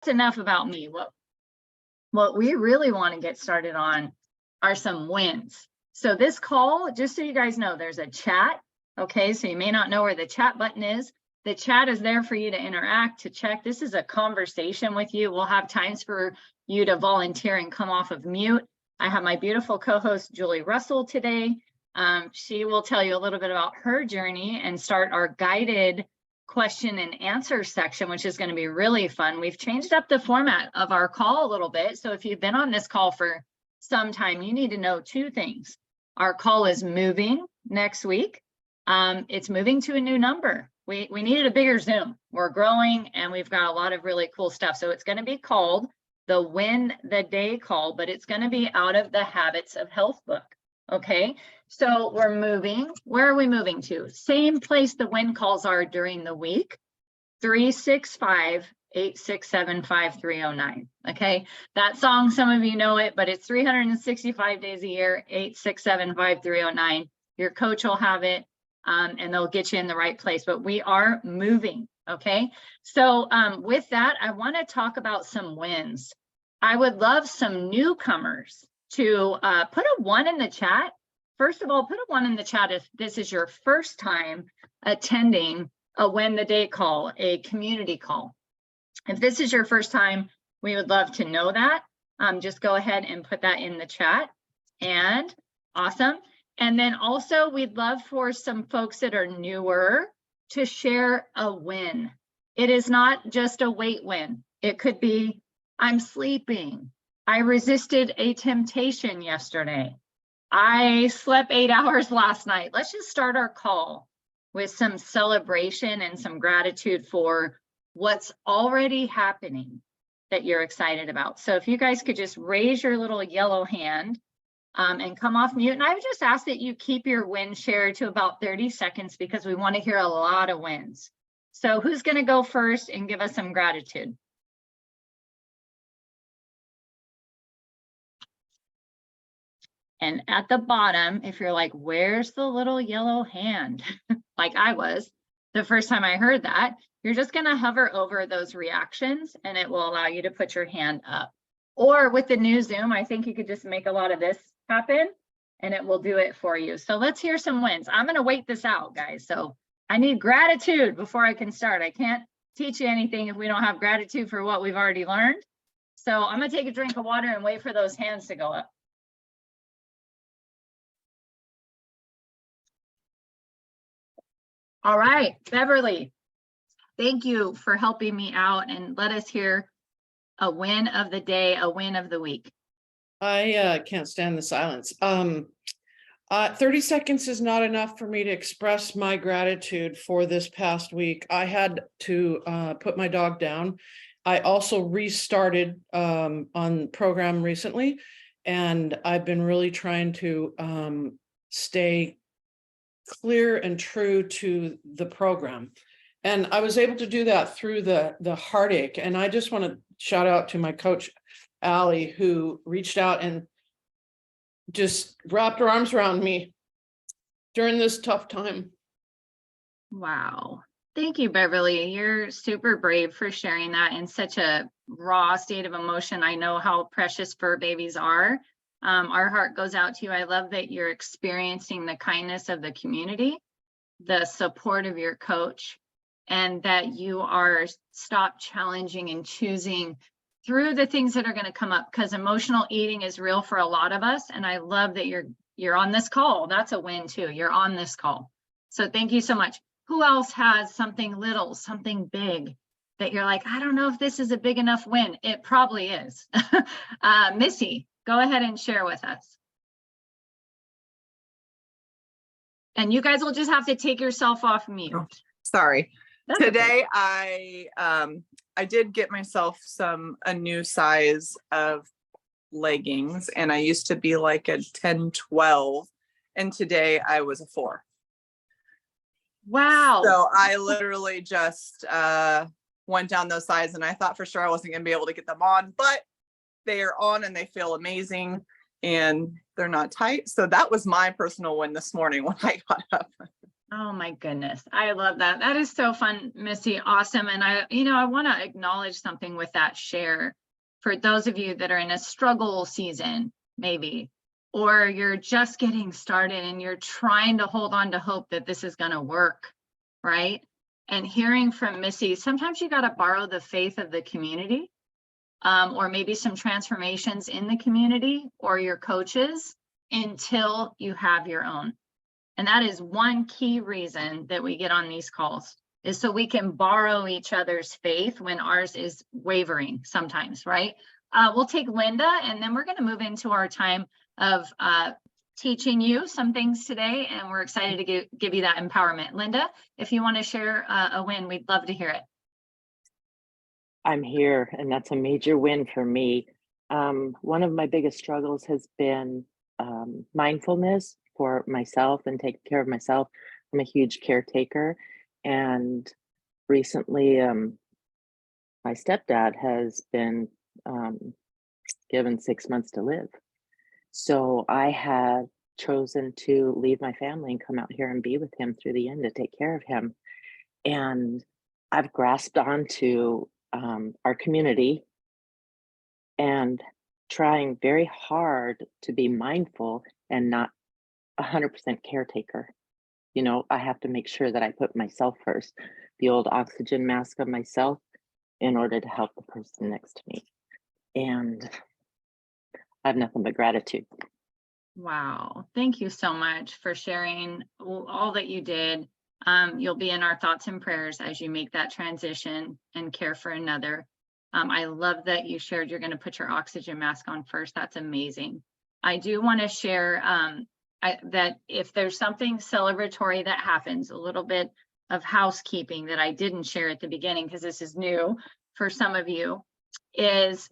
enough about me. What we really want to get started on are some wins. So this call, just so you guys know, there's a chat. Okay, so you may not know where the chat button is. The chat is there for you to interact, to check. This is a conversation with you. We'll have times for you to volunteer and come off of mute. I have my beautiful co-host, Julie Russell, today. She will tell you a little bit about her journey and start our guided question and answer section, which is going to be really fun. We've changed up the format of our call a little bit. So if you've been on this call for some time, you need to know two things. Our call is moving next week. It's moving to a new number. We needed a bigger Zoom. We're growing and we've got a lot of really cool stuff. So it's going to be called the Win the Day call, but it's going to be out of the Habits of Health book. Okay, so we're moving. Where are we moving to? Same place the win calls are during the week, 365-867-5309. Okay, that song, some of you know it, but it's 365 days a year, 867-5309. Your coach will have it, and they'll get you in the right place, but we are moving. Okay, so with that, I want to talk about some wins. I would love some newcomers to put a 1 in the chat. First of all, put a 1 in the chat if this is your first time attending a Win the Day call, a community call. If this is your first time, we would love to know that. Just go ahead and put that in the chat. And awesome. And then also we'd love for some folks that are newer to share a win. It is not just a weight win. It could be, I'm sleeping. I resisted a temptation yesterday. I slept 8 hours last night. Let's just start our call with some celebration and some gratitude for what's already happening that you're excited about. So if you guys could just raise your little yellow hand and come off mute. And I would just ask that you keep your win share to about 30 seconds because we want to hear a lot of wins. So who's going to go first and give us some gratitude? And at the bottom, if you're like, where's the little yellow hand? Like I was the first time I heard that, you're just going to hover over those reactions and it will allow you to put your hand up. Or with the new Zoom, I think you could just make a lot of this happen and it will do it for you. So let's hear some wins. I'm going to wait this out, guys. So I need gratitude before I can start. I can't teach you anything if we don't have gratitude for what we've already learned. So I'm going to take a drink of water and wait for those hands to go up. All right, Beverly, thank you for helping me out and let us hear a win of the day, a win of the week. I can't stand the silence. 30 seconds is not enough for me to express my gratitude for this past week. I had to put my dog down. I also restarted on program recently, and I've been really trying to stay clear and true to the program. And I was able to do that through the heartache. And I just want to shout out to my coach, Allie, who reached out and just wrapped her arms around me during this tough time. Wow. Thank you, Beverly. You're super brave for sharing that in such a raw state of emotion. I know how precious fur babies are. Our heart goes out to you. I love that you're experiencing the kindness of the community, the support of your coach, and that you are stop challenging and choosing through the things that are going to come up, because emotional eating is real for a lot of us. And I love that you're on this call. That's a win too. You're on this call. So thank you so much. Who else has something little, something big that you're like, I don't know if this is a big enough win? It probably is. Missy, go ahead and share with us. And you guys will just have to take yourself off mute. Oh, sorry. That's Today, okay. I did get myself a new size of leggings, and I used to be like a 10, 12, and today I was a 4. Wow. So I literally just went down those sizes, and I thought for sure I wasn't going to be able to get them on, but they are on and they feel amazing and they're not tight. So that was my personal win this morning when I got up. Oh my goodness. I love that. That is so fun, Missy. Awesome. And I want to acknowledge something with that share for those of you that are in a struggle season, maybe, or you're just getting started and you're trying to hold on to hope that this is going to work, right? And hearing from Missy, sometimes you got to borrow the faith of the community, or maybe some transformations in the community or your coaches until you have your own. And that is one key reason that we get on these calls, is so we can borrow each other's faith when ours is wavering sometimes, right? We'll take Linda, and then we're going to move into our time of teaching you some things today, and we're excited to give you that empowerment. Linda, if you want to share a win, we'd love to hear it. I'm here, and that's a major win for me. One of my biggest struggles has been mindfulness for myself and taking care of myself. I'm a huge caretaker, and recently my stepdad has been given 6 months to live. So I had chosen to leave my family and come out here and be with him through the end to take care of him. And I've grasped onto our community and trying very hard to be mindful and not 100% caretaker. You know, I have to make sure that I put myself first, the old oxygen mask on myself in order to help the person next to me. And I have nothing but gratitude. Wow. Thank you so much for sharing all that you did. You'll be in our thoughts and prayers as you make that transition and care for another. I love that you shared you're going to put your oxygen mask on first. That's amazing. I do want to share that if there's something celebratory that happens, a little bit of housekeeping that I didn't share at the beginning, because this is new for some of you, is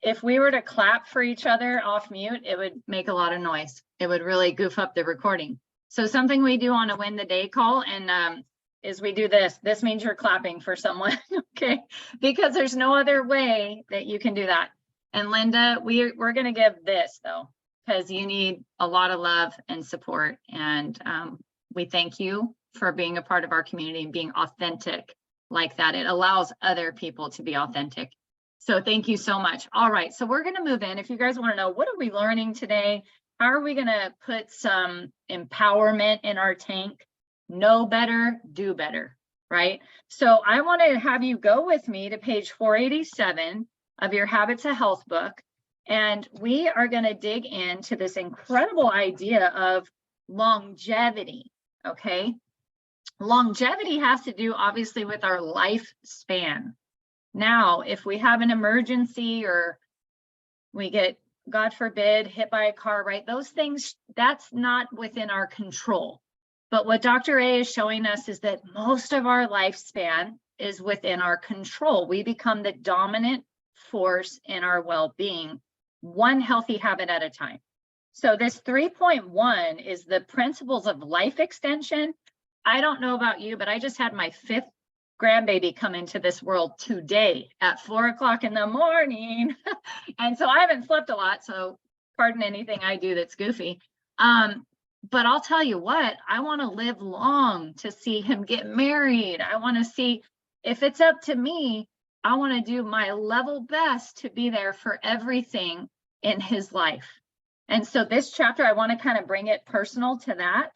if we were to clap for each other off mute, it would make a lot of noise. It would really goof up the recording. So something we do on a win the day call and is we do this. This means you're clapping for someone, okay? Because there's no other way that you can do that. And Linda, we're going to give this though, because you need a lot of love and support. And we thank you for being a part of our community and being authentic like that. It allows other people to be authentic. So thank you so much. All right, so we're going to move in. If you guys want to know, what are we learning today? How are we going to put some empowerment in our tank? Know better, do better, right? So I want to have you go with me to page 487 of your Habits of Health book. And we are going to dig into this incredible idea of longevity, okay? Longevity has to do obviously with our lifespan. Now, if we have an emergency or we get, God forbid, hit by a car, right? Those things, that's not within our control. But what Dr. A is showing us is that most of our lifespan is within our control. We become the dominant force in our well-being, one healthy habit at a time. So this 3.1 is the principles of life extension. I don't know about you, but I just had my 5th grandbaby come into this world today at 4 o'clock in the morning. And so I haven't slept a lot, so pardon anything I do that's goofy. But I'll tell you what, I want to live long to see him get married. I want to see, if it's up to me, I want to do my level best to be there for everything in his life. And so this chapter, I want to kind of bring it personal to that.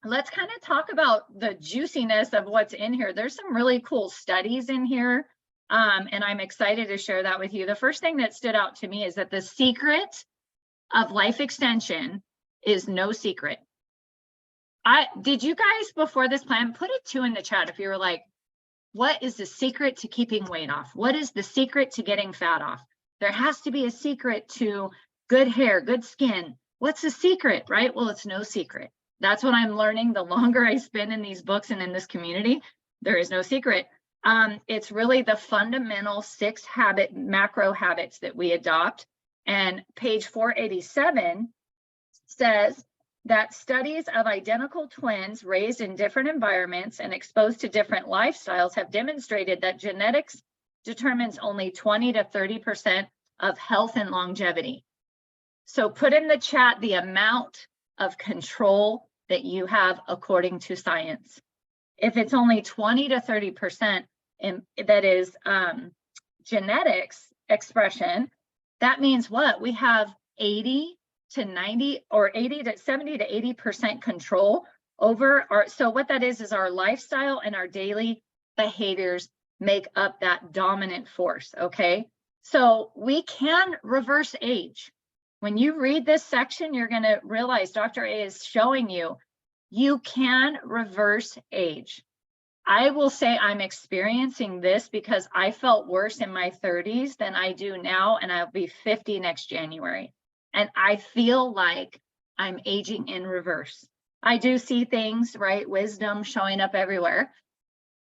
Let's kind of talk about the juiciness of what's in here. There's some really cool studies in here, and I'm excited to share that with you. The first thing that stood out to me is that the secret of life extension is no secret. Did you guys before this plan put a 2 in the chat if you were like, what is the secret to keeping weight off? What is the secret to getting fat off? There has to be a secret to good hair, good skin. What's the secret, right? Well, it's no secret. That's what I'm learning the longer I spend in these books and in this community. There is no secret. It's really the fundamental 6 macro habits that we adopt. And page 487 says that studies of identical twins raised in different environments and exposed to different lifestyles have demonstrated that genetics determines only 20 to 30% of health and longevity. So put in the chat the amount of control that you have according to science. If it's only 20 to 30% that is genetics expression, that means what? We have 80 to 90 or 80 to 70 to 80% control over our, so what that is our lifestyle and our daily behaviors make up that dominant force, okay? So we can reverse age. When you read this section, you're gonna realize Dr. A is showing you, you can reverse age. I will say I'm experiencing this because I felt worse in my 30s than I do now, and I'll be 50 next January. And I feel like I'm aging in reverse. I do see things, right? Wisdom showing up everywhere,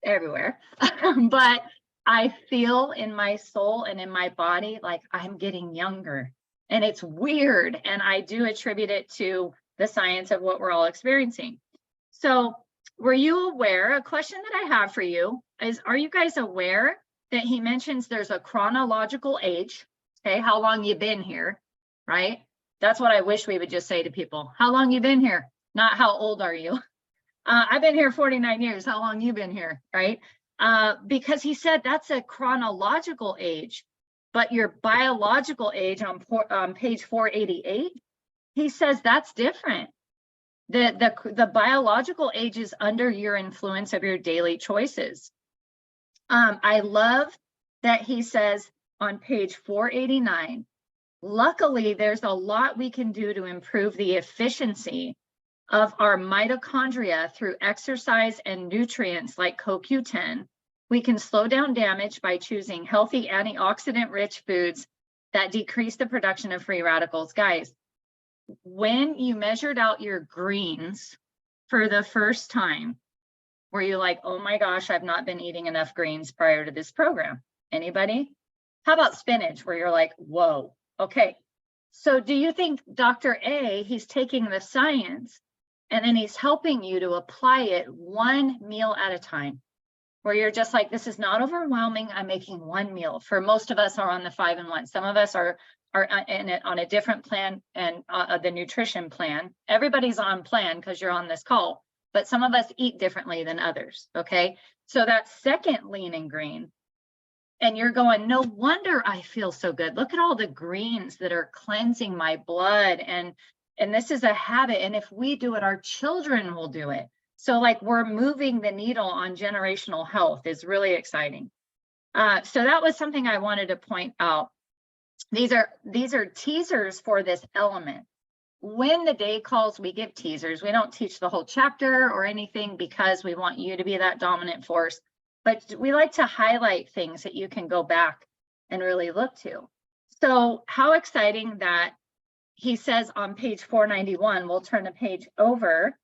but I feel in my soul and in my body like I'm getting younger, and it's weird. And I do attribute it to the science of what we're all experiencing. So were you aware, a question that I have for you is, are you guys aware that he mentions there's a chronological age? Okay, how long you been here, right? That's what I wish we would just say to people. How long you been here? Not how old are you? I've been here 49 years. How long you been here, right? Because he said that's a chronological age, but your biological age on page 488, he says that's different. The biological age is under your influence of your daily choices. I love that he says on page 489, luckily there's a lot we can do to improve the efficiency of our mitochondria through exercise and nutrients like CoQ10. We can slow down damage by choosing healthy antioxidant-rich foods that decrease the production of free radicals. Guys, when you measured out your greens for the first time, were you like, oh my gosh, I've not been eating enough greens prior to this program? Anybody? How about spinach, where you're like, whoa, okay. So do you think Dr. A, he's taking the science and then he's helping you to apply it one meal at a time, where you're just like, this is not overwhelming. I'm making one meal. For most of us are on the 5 and 1. Some of us are in it on a different plan and the nutrition plan. Everybody's on plan because you're on this call, but some of us eat differently than others, okay? So that second lean and green, and you're going, no wonder I feel so good. Look at all the greens that are cleansing my blood. And this is a habit. And if we do it, our children will do it. So like we're moving the needle on generational health is really exciting. So that was something I wanted to point out. These are teasers for this element. When the day calls, we give teasers. We don't teach the whole chapter or anything because we want you to be that dominant force, but we like to highlight things that you can go back and really look to. So how exciting that he says on page 491, we'll turn a page over.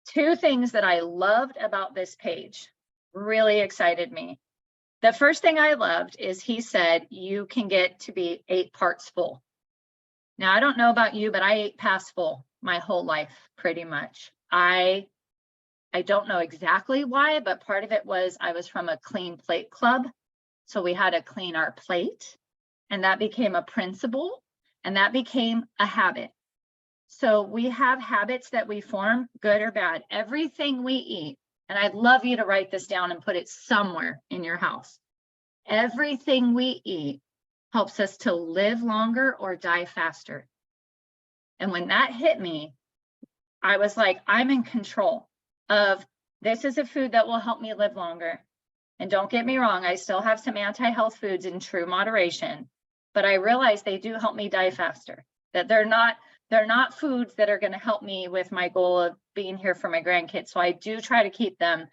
2 things that I loved about this page, really excited me. The first thing I loved is he said you can get to be 8 parts full. Now, I don't know about you, but I ate past full my whole life, pretty much. I don't know exactly why, but part of it was I was from a clean plate club. So we had to clean our plate, and that became a principle, and that became a habit. So we have habits that we form, good or bad. Everything we eat, and I'd love you to write this down and put it somewhere in your house. Everything we eat helps us to live longer or die faster. And when that hit me, I was like, I'm in control of this is a food that will help me live longer. And don't get me wrong, I still have some anti-health foods in true moderation, but I realize they do help me die faster, that they're not foods that are going to help me with my goal of being here for my grandkids. So I do try to keep them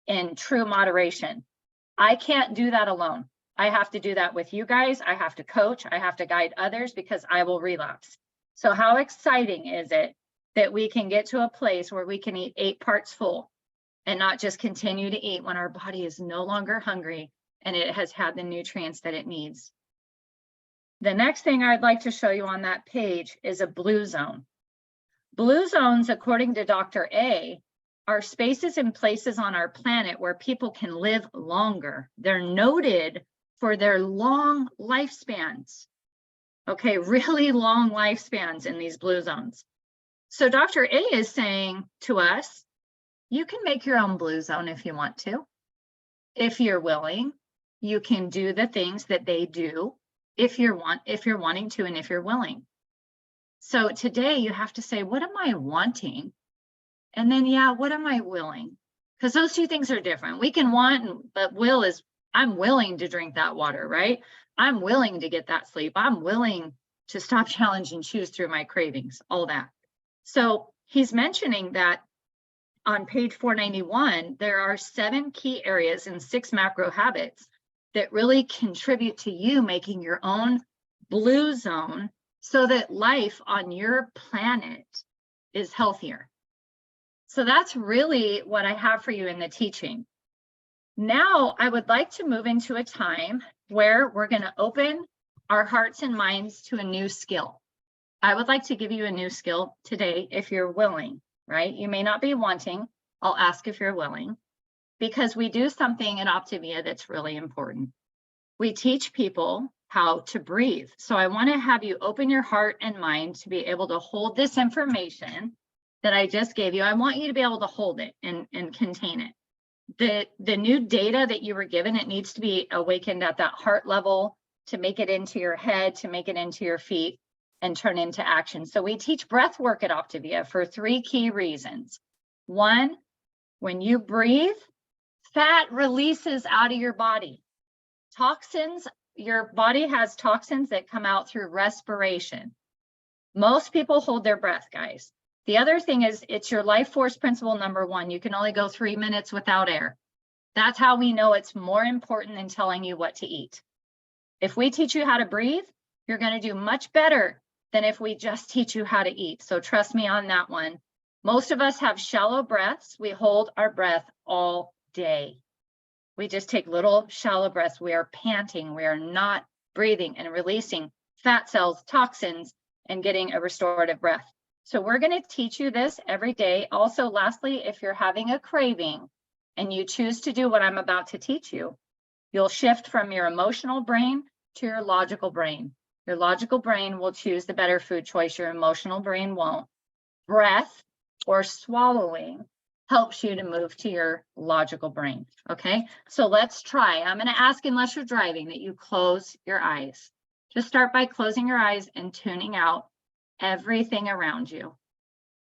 in true moderation. I can't do that alone. I have to do that with you guys. I have to coach. I have to guide others because I will relapse. So how exciting is it that we can get to a place where we can eat 8 parts full and not just continue to eat when our body is no longer hungry and it has had the nutrients that it needs. The next thing I'd like to show you on that page is a blue zone. Blue zones, according to Dr. A, are spaces and places on our planet where people can live longer. They're noted for their long lifespans. Okay, really long lifespans in these blue zones. So Dr. A is saying to us, you can make your own blue zone if you want to. If you're willing, you can do the things that they do if you're wanting to, and if you're willing. So today you have to say, what am I wanting? And then, yeah, what am I willing? Because those two things are different. We can want, but will is, I'm willing to drink that water, right? I'm willing to get that sleep. I'm willing to stop, challenge, and choose through my cravings, all that. So he's mentioning that on page 491, there are 7 key areas and 6 macro habits that really contribute to you making your own blue zone so that life on your planet is healthier. So that's really what I have for you in the teaching. Now, I would like to move into a time where we're going to open our hearts and minds to a new skill. I would like to give you a new skill today if you're willing, right? You may not be wanting. I'll ask if you're willing, because we do something at Optivia that's really important. We teach people how to breathe. So I want to have you open your heart and mind to be able to hold this information that I just gave you. I want you to be able to hold it and contain it. The new data that you were given, it needs to be awakened at that heart level to make it into your head, to make it into your feet, and turn into action. So we teach breath work at Optivia for 3 key reasons. 1, when you breathe, fat releases out of your body. Toxins, your body has toxins that come out through respiration. Most people hold their breath, guys. The other thing is, it's your life force principle number 1. You can only go 3 minutes without air. That's how we know it's more important than telling you what to eat. If we teach you how to breathe, you're going to do much better than if we just teach you how to eat. So trust me on that one. Most of us have shallow breaths. We hold our breath all day. We just take little shallow breaths. We are panting. We are not breathing and releasing fat cells, toxins, and getting a restorative breath. So we're going to teach you this every day. Also, lastly, if you're having a craving and you choose to do what I'm about to teach you, you'll shift from your emotional brain to your logical brain. Your logical brain will choose the better food choice. Your emotional brain won't. Breath or swallowing helps you to move to your logical brain. Okay, so let's try. I'm going to ask, unless you're driving, that you close your eyes. Just start by closing your eyes and tuning out everything around you.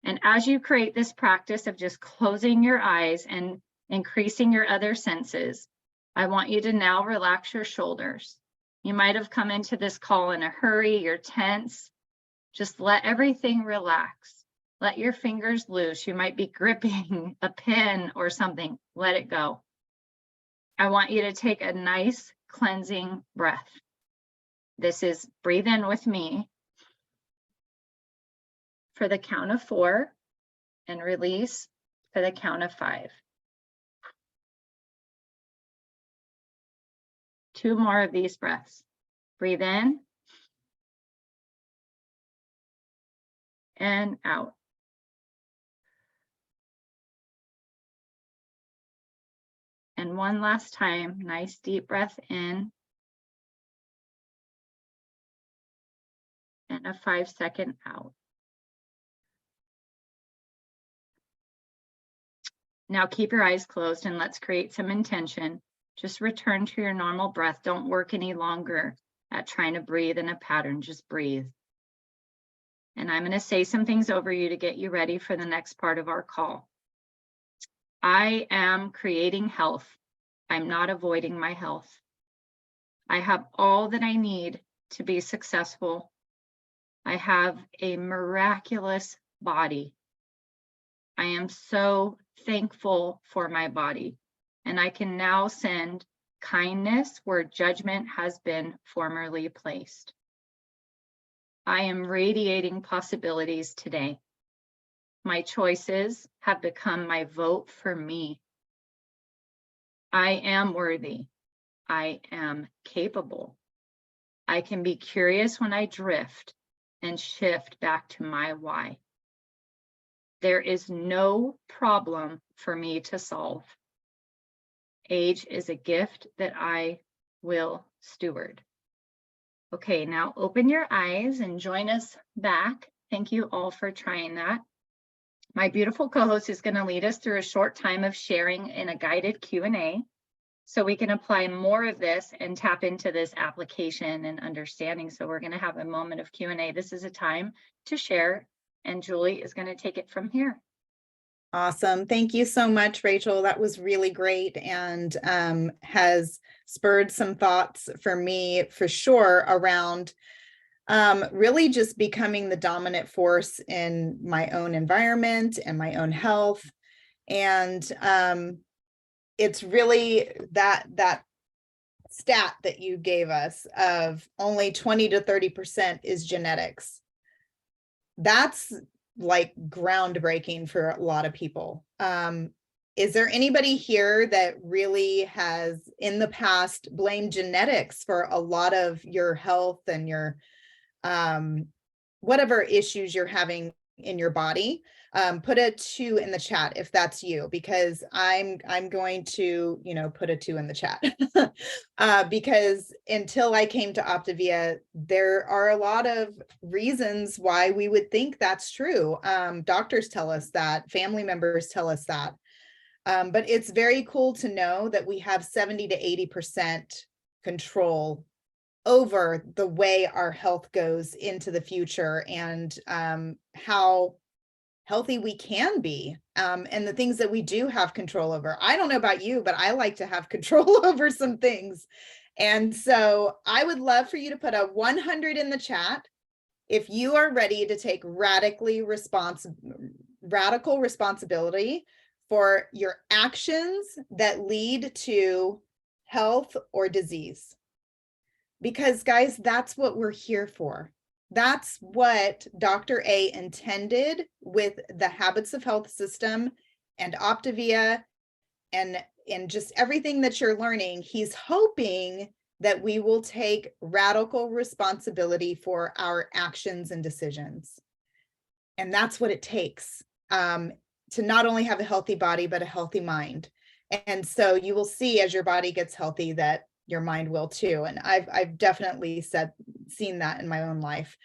And as you create this practice of just closing your eyes and increasing your other senses, I want you to now relax your shoulders. You might have come into this call in a hurry, you're tense. Just let everything relax. Let your fingers loose. You might be gripping a pen or something. Let it go. I want you to take a nice cleansing breath. This is breathe in with me for the count of 4 and release for the count of 5. 2 more of these breaths. Breathe in and out. And one last time, nice deep breath in and a 5-second out. Now keep your eyes closed and let's create some intention. Just return to your normal breath. Don't work any longer at trying to breathe in a pattern. Just breathe. And I'm going to say some things over you to get you ready for the next part of our call. I am creating health. I'm not avoiding my health. I have all that I need to be successful. I have a miraculous body. I am so thankful for my body, and I can now send kindness where judgment has been formerly placed. I am radiating possibilities today. My choices have become my vote for me. I am worthy. I am capable. I can be curious when I drift and shift back to my why. There is no problem for me to solve. Age is a gift that I will steward. Okay, now open your eyes and join us back Thank you all for trying that. My beautiful co-host is going to lead us through a short time of sharing in a guided Q&A so we can apply more of this and tap into this application and understanding. So we're going to have a moment of Q&A. This is a time to share, and Julie is going to take it from here. Awesome. Thank you so much, Rachel. That was really great and has spurred some thoughts for me for sure around really just becoming the dominant force in my own environment and my own health. And it's really that stat that you gave us of only 20 to 30% is genetics. That's like groundbreaking for a lot of people. Is there anybody here that really has in the past blamed genetics for a lot of your health and your whatever issues you're having in your body? Put a 2 in the chat if that's you, because I'm going to, put a 2 in the chat. Because until I came to Optavia, there are a lot of reasons why we would think that's true. Doctors tell us that, family members tell us that. But it's very cool to know that we have 70 to 80% control over the way our health goes into the future and how healthy we can be, and the things that we do have control over. I don't know about you, but I like to have control over some things. And so I would love for you to put a 100 in the chat if you are ready to take radical responsibility for your actions that lead to health or disease. Because guys, that's what we're here for. That's what Dr. A intended with the Habits of Health system and Optavia and just everything that you're learning. He's hoping that we will take radical responsibility for our actions and decisions. And that's what it takes to not only have a healthy body, but a healthy mind. And so you will see as your body gets healthy that your mind will too. And I've definitely seen that in my own life.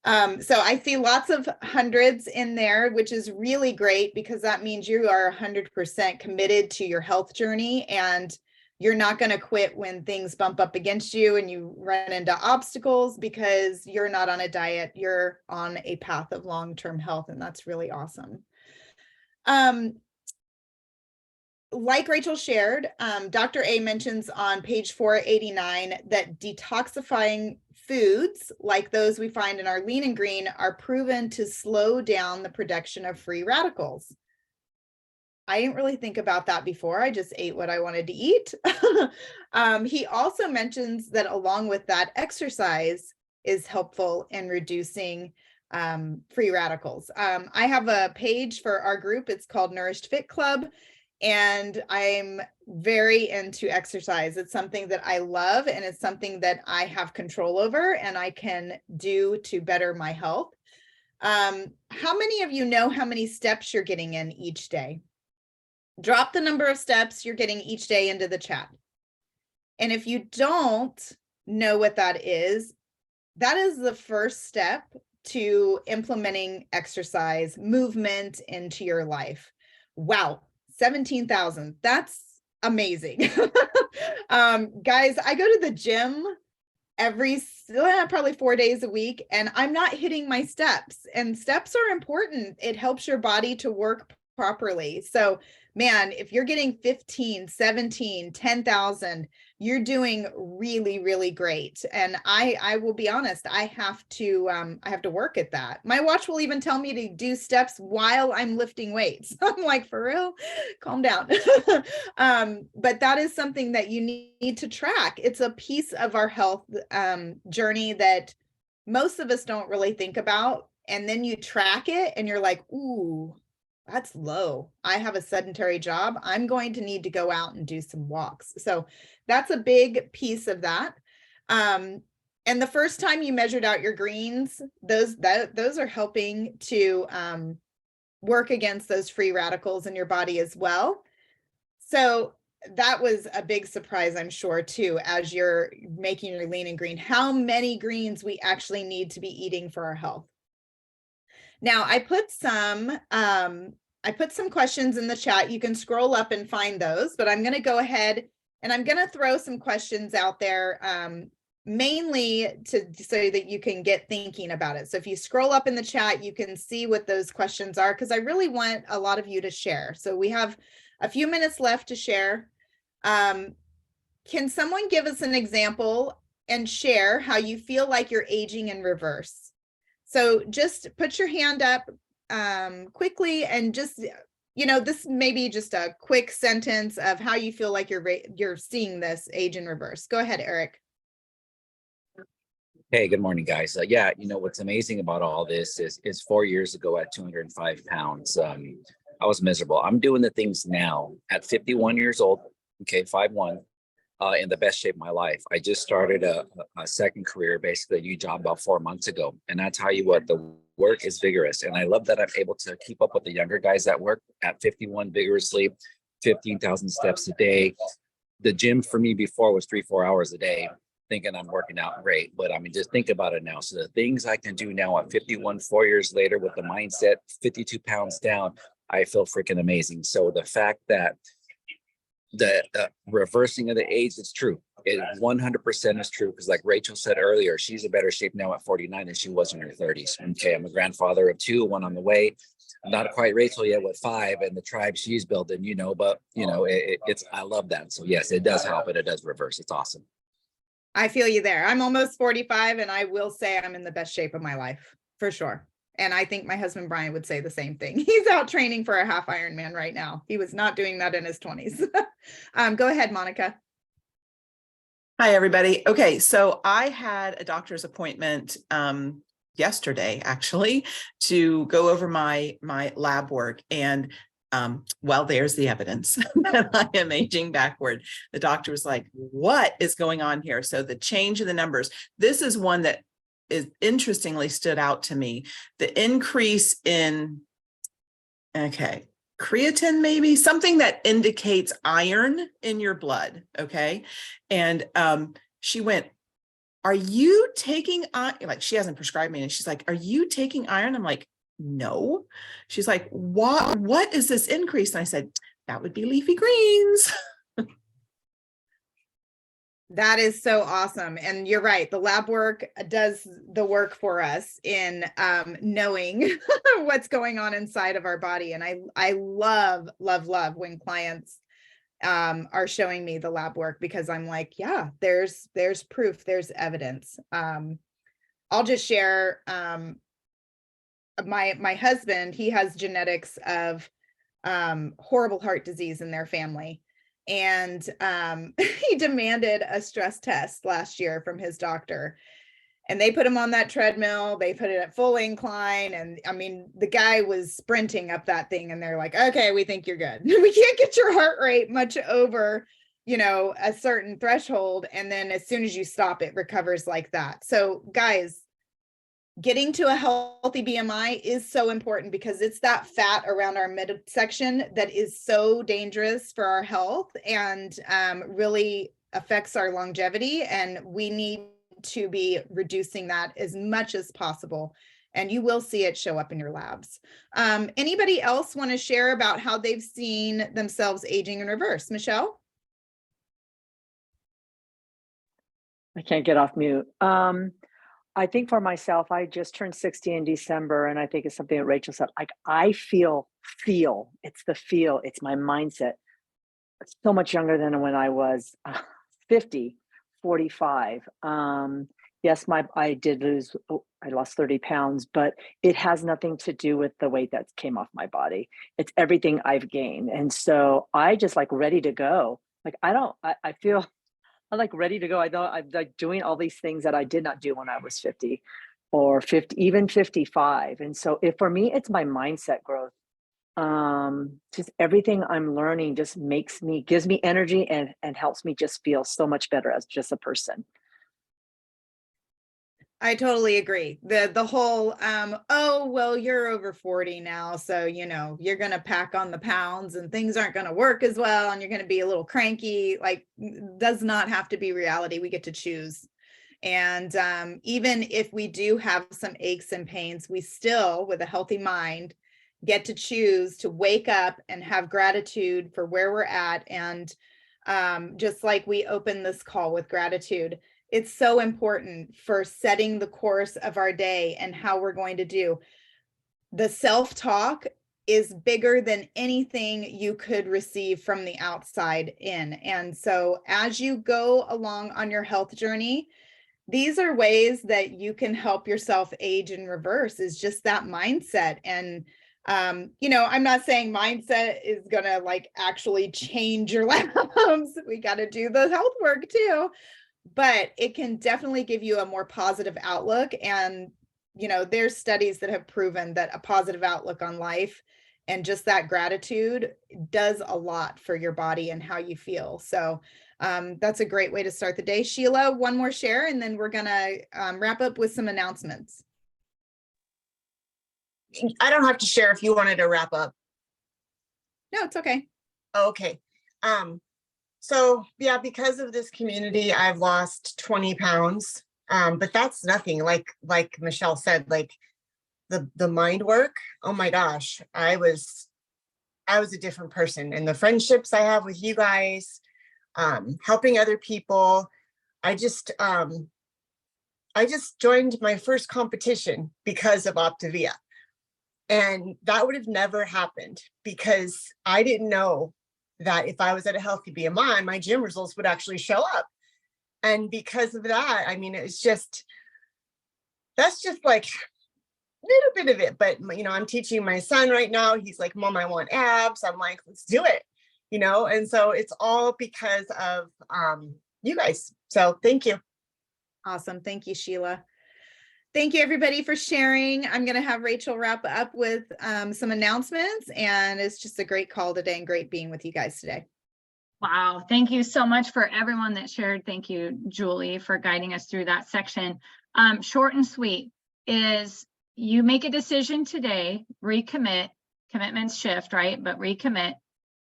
So I see lots of hundreds in there, which is really great because that means you are 100% committed to your health journey and you're not going to quit when things bump up against you and you run into obstacles because you're not on a diet. You're on a path of long-term health, and that's really awesome. Like Rachel shared, Dr. A mentions on page 489 that detoxifying foods like those we find in our lean and green are proven to slow down the production of free radicals. I didn't really think about that before. I just ate what I wanted to eat. He also mentions that along with that, exercise is helpful in reducing free radicals. I have a page for our group. It's called Nourished Fit Club. And I'm very into exercise. It's something that I love, and it's something that I have control over and I can do to better my health. How many of you know how many steps you're getting in each day? Drop the number of steps you're getting each day into the chat. And if you don't know what that is the first step to implementing exercise, movement into your life. Wow. 17,000. That's amazing. Guys, I go to the gym probably 4 days a week, and I'm not hitting my steps, and steps are important. It helps your body to work properly. So man, if you're getting 15, 17, 10,000, you're doing really, really great. And I will be honest, I have to work at that. My watch will even tell me to do steps while I'm lifting weights. I'm like, for real, calm down. But that is something that you need to track. It's a piece of our health journey that most of us don't really think about. And then you track it and you're like, ooh, that's low. I have a sedentary job. I'm going to need to go out and do some walks. So that's a big piece of that. And the first time you measured out your greens, those are helping to work against those free radicals in your body as well. So that was a big surprise, I'm sure, too, as you're making your lean and green, how many greens we actually need to be eating for our health. Now I put some questions in the chat. You can scroll up and find those, but I'm going to go ahead and I'm going to throw some questions out there, mainly so that you can get thinking about it. So if you scroll up in the chat, you can see what those questions are, because I really want a lot of you to share. So we have a few minutes left to share. Can someone give us an example and share how you feel like you're aging in reverse? So just put your hand up quickly, and just, this may be just a quick sentence of how you feel like you're seeing this age in reverse. Go ahead, Eric. Hey, good morning, guys. Yeah, what's amazing about all this is 4 years ago at 205 pounds, I was miserable. I'm doing the things now at 51 years old, okay, 5'1", in the best shape of my life. I just started a second career, basically a new job about 4 months ago. And I tell you what, the work is vigorous. And I love that I'm able to keep up with the younger guys that work at 51 vigorously, 15,000 steps a day. The gym for me before was 3-4 hours a day, thinking I'm working out great. But I mean, just think about it now. So the things I can do now at 51, 4 years later with the mindset, 52 pounds down, I feel freaking amazing. So the fact that the reversing of the age, it's true. It 100% is true, because like Rachel said earlier, she's in better shape now at 49 than she was in her 30s. Okay, I'm a grandfather of 2, 1 on the way. Not quite Rachel yet with 5, and the tribe she's building, but it's I love that. So yes, it does help, and it does reverse. It's awesome. I feel you there. I'm almost 45, and I will say I'm in the best shape of my life, for sure. And I think my husband, Brian, would say the same thing. He's out training for a half Ironman right now. He was not doing that in his 20s. Go ahead, Monica. Hi, everybody. Okay, so I had a doctor's appointment yesterday, actually, to go over my lab work. And well, there's the evidence that I am aging backward. The doctor was like, what is going on here? So the change in the numbers, this is one that is interestingly stood out to me. The increase in, creatine, maybe something that indicates iron in your blood. Okay. And she went, are you taking iron? Like, she hasn't prescribed me. And she's like, are you taking iron? I'm like, no. She's like, what is this increase? And I said, that would be leafy greens. That is so awesome. And you're right. The lab work does the work for us in knowing what's going on inside of our body. And I love when clients are showing me the lab work, because I'm like, yeah, there's proof, there's evidence. I'll just share my husband, he has genetics of horrible heart disease in their family. And he demanded a stress test last year from his doctor, and they put him on that treadmill. They put it at full incline. And I mean, the guy was sprinting up that thing, and they're like, okay, we think you're good. We can't get your heart rate much over, a certain threshold. And then as soon as you stop, it recovers like that. So guys, getting to a healthy BMI is so important, because it's that fat around our midsection that is so dangerous for our health and really affects our longevity. And we need to be reducing that as much as possible. And you will see it show up in your labs. Anybody else want to share about how they've seen themselves aging in reverse? Michelle? I can't get off mute. I think for myself, I just turned 60 in December, and I think it's something that Rachel said, like, I feel, it's the feel, it's my mindset. It's so much younger than when I was 50, 45. Yes, I lost 30 pounds, but it has nothing to do with the weight that came off my body. It's everything I've gained. And so I just like ready to go. Like, I feel I'm like ready to go. I know I'm like doing all these things that I did not do when I was 50 or 50, even 55. And so for me, it's my mindset growth. Just everything I'm learning just gives me energy and helps me just feel so much better as just a person. I totally agree. The whole, oh, well, you're over 40 now, so, you're going to pack on the pounds and things aren't going to work as well, and you're going to be a little cranky, like, does not have to be reality. We get to choose. And even if we do have some aches and pains, we still, with a healthy mind, get to choose to wake up and have gratitude for where we're at. And just like we open this call with gratitude, it's so important for setting the course of our day and how we're going to do. The self-talk is bigger than anything you could receive from the outside in. And so as you go along on your health journey, these are ways that you can help yourself age in reverse, is just that mindset. And you know, I'm not saying mindset is gonna like actually change your lives. We got to do the health work too, but it can definitely give you a more positive outlook. And you know, there's studies that have proven that a positive outlook on life and just that gratitude does a lot for your body and how you feel. So that's a great way to start the day. Sheila, one more share, and then we're gonna wrap up with some announcements. I don't have to share if you wanted to wrap up. No, it's okay. Okay. So yeah, because of this community, I've lost 20 pounds. But that's nothing. Like Michelle said, like the mind work. Oh my gosh, I was a different person, and the friendships I have with you guys, helping other people. I just joined my first competition because of Optavia. And that would have never happened because I didn't know that if I was at a healthy BMI, my gym results would actually show up. And because of that, I mean, that's just like a little bit of it. But, you know, I'm teaching my son right now. He's like, Mom, I want abs. I'm like, let's do it, you know? And so it's all because of you guys. So thank you. Awesome. Thank you, Sheila. Thank you, everybody, for sharing. I'm going to have Rachel wrap up with some announcements, and it's just a great call today and great being with you guys today. Wow. Thank you so much for everyone that shared. Thank you, Julie, for guiding us through that section. Short and sweet is you make a decision today, recommit, commitments shift, right? But recommit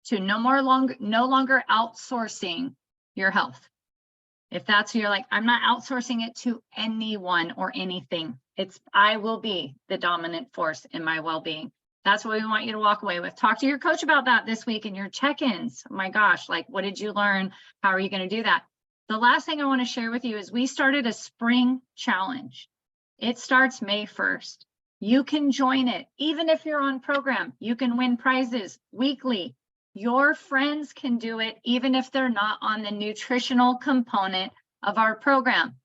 to no longer outsourcing your health. If that's you're like, I'm not outsourcing it to anyone or anything. I will be the dominant force in my well-being. That's what we want you to walk away with. Talk to your coach about that this week in your check-ins. Oh my gosh, like, what did you learn? How are you going to do that? The last thing I want to share with you is we started a spring challenge. It starts May 1st. You can join it. Even if you're on program, you can win prizes weekly. Your friends can do it, even if they're not on the nutritional component of our program.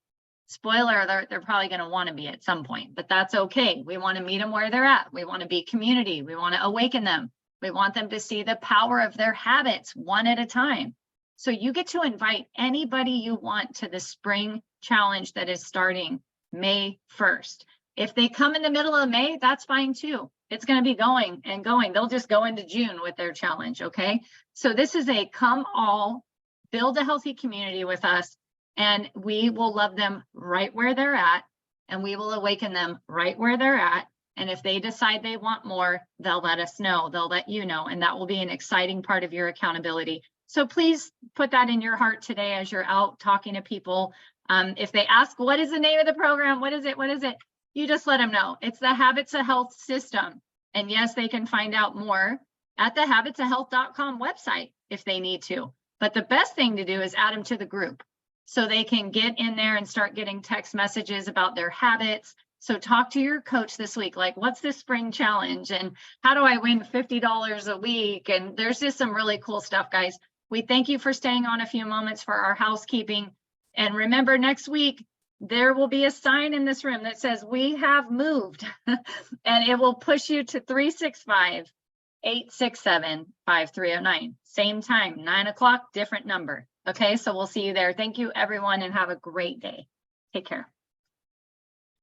Spoiler alert, they're probably going to want to be at some point, but that's okay. We want to meet them where they're at. We want to be community. We want to awaken them. We want them to see the power of their habits one at a time. So you get to invite anybody you want to the spring challenge that is starting May 1st. If they come in the middle of May, that's fine too. It's going to be going and going. They'll just go into June with their challenge, okay? So this is a come all, build a healthy community with us, and we will love them right where they're at, and we will awaken them right where they're at. And if they decide they want more, they'll let us know. They'll let you know, and that will be an exciting part of your accountability. So please put that in your heart today as you're out talking to people. If they ask, what is the name of the program? What is it? What is it? You just let them know. It's the Habits of Health system. And yes, they can find out more at the habitsofhealth.com website if they need to. But the best thing to do is add them to the group so they can get in there and start getting text messages about their habits. So talk to your coach this week, like, what's this spring challenge? And how do I win $50 a week? And there's just some really cool stuff, guys. We thank you for staying on a few moments for our housekeeping. And remember, next week, there will be a sign in this room that says we have moved, and it will push you to 365-867-5309. Same time, 9 o'clock, different number. Okay, so we'll see you there. Thank you, everyone, and have a great day. Take care.